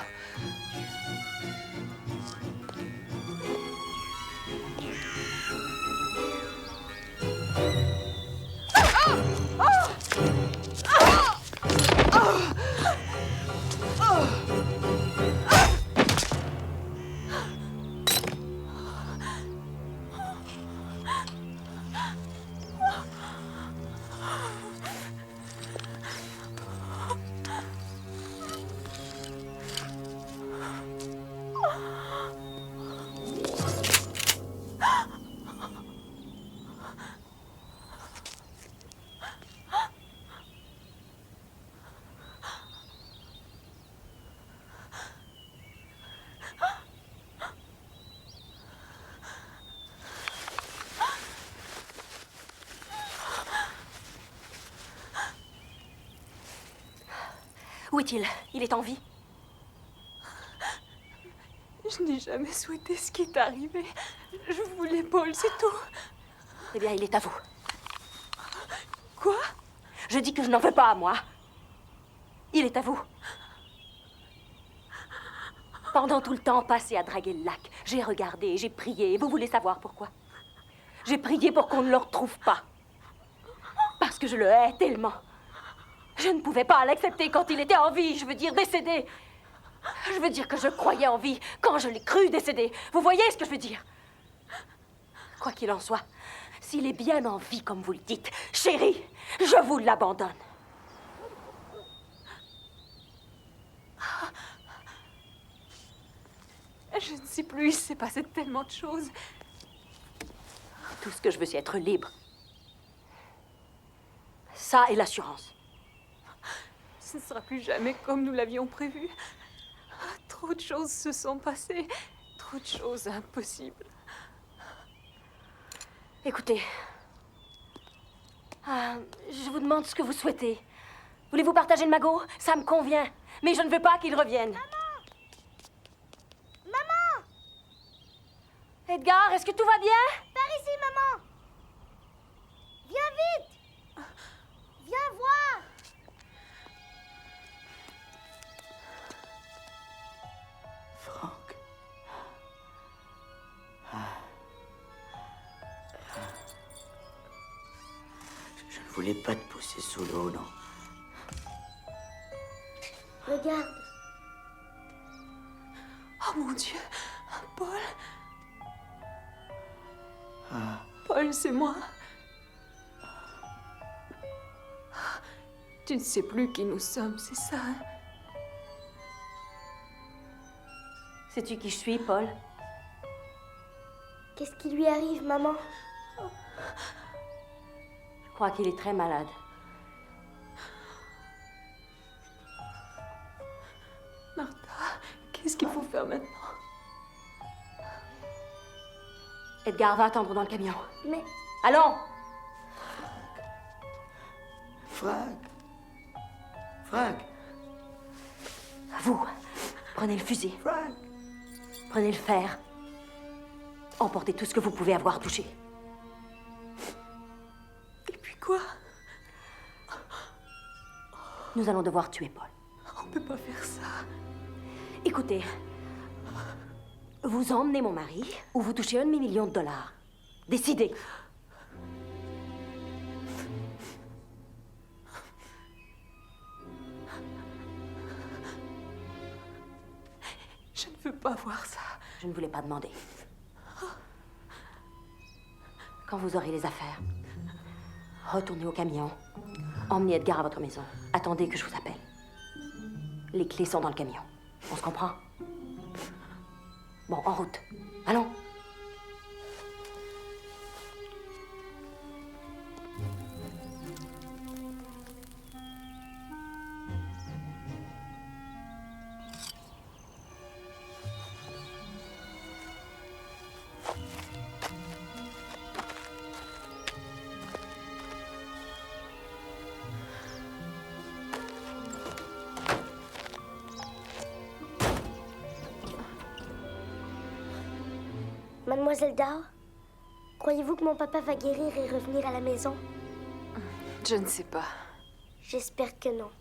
Où est-il? Il est en vie? Je n'ai jamais souhaité ce qui est arrivé. Je voulais Paul, c'est tout. Eh bien, il est à vous. Quoi? Je dis que je n'en veux pas à moi. Il est à vous. Pendant tout le temps passé à draguer le lac, j'ai regardé, j'ai prié. Vous voulez savoir pourquoi? J'ai prié pour qu'on ne le retrouve pas. Parce que je le hais tellement. Je ne pouvais pas l'accepter quand il était en vie, je veux dire décédé. Je veux dire que je croyais en vie quand je l'ai cru décédé. Vous voyez ce que je veux dire? Quoi qu'il en soit, s'il est bien en vie, comme vous le dites, chérie, je vous l'abandonne. Je ne sais plus, il s'est passé tellement de choses. Tout ce que je veux, c'est être libre. Ça et l'assurance. Ce ne sera plus jamais comme nous l'avions prévu. Trop de choses se sont passées. Trop de choses impossibles. Écoutez, je vous demande ce que vous souhaitez. Voulez-vous partager le magot? Ça me convient. Mais je ne veux pas qu'il revienne. Maman! Edgar, est-ce que tout va bien? Par ici, maman! Viens vite! Viens voir! Franck. Je ne voulais pas te pousser sous l'eau, non. Regarde. Oh mon Dieu, Paul. Paul, c'est moi. Tu ne sais plus qui nous sommes, c'est ça, hein? Sais-tu qui je suis, Paul? Qu'est-ce qui lui arrive, maman? Je crois qu'il est très malade. Martha, qu'est-ce qu'il faut faire maintenant? Edgar va attendre dans le camion. Mais... Allons! Franck. Franck. Vous, prenez le fusil. Franck. Prenez le fer. Emportez tout ce que vous pouvez avoir touché. Et puis quoi? Nous allons devoir tuer Paul. On peut pas faire ça. Écoutez, vous emmenez mon mari ou vous touchez $1 million. Décidez. Je ne veux pas voir ça. Je ne voulais pas demander. Quand vous aurez les affaires, retournez au camion. Emmenez Edgar à votre maison. Attendez que je vous appelle. Les clés sont dans le camion. On se comprend? Bon, en route. Allons. Mademoiselle Dao, croyez-vous que mon papa va guérir et revenir à la maison? Je ne sais pas. J'espère que non.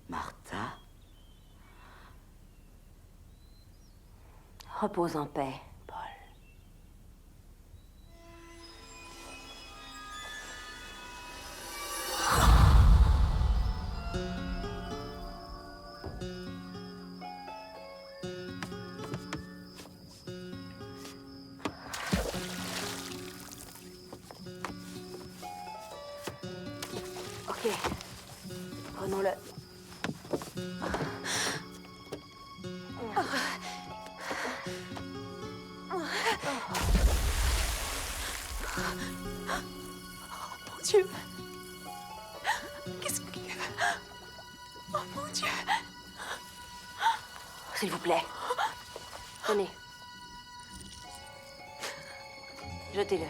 Martha? Repose en paix, Paul. Ok. Prenons-le. Mon Dieu. s'il vous plaît. Tenez. Jetez-le.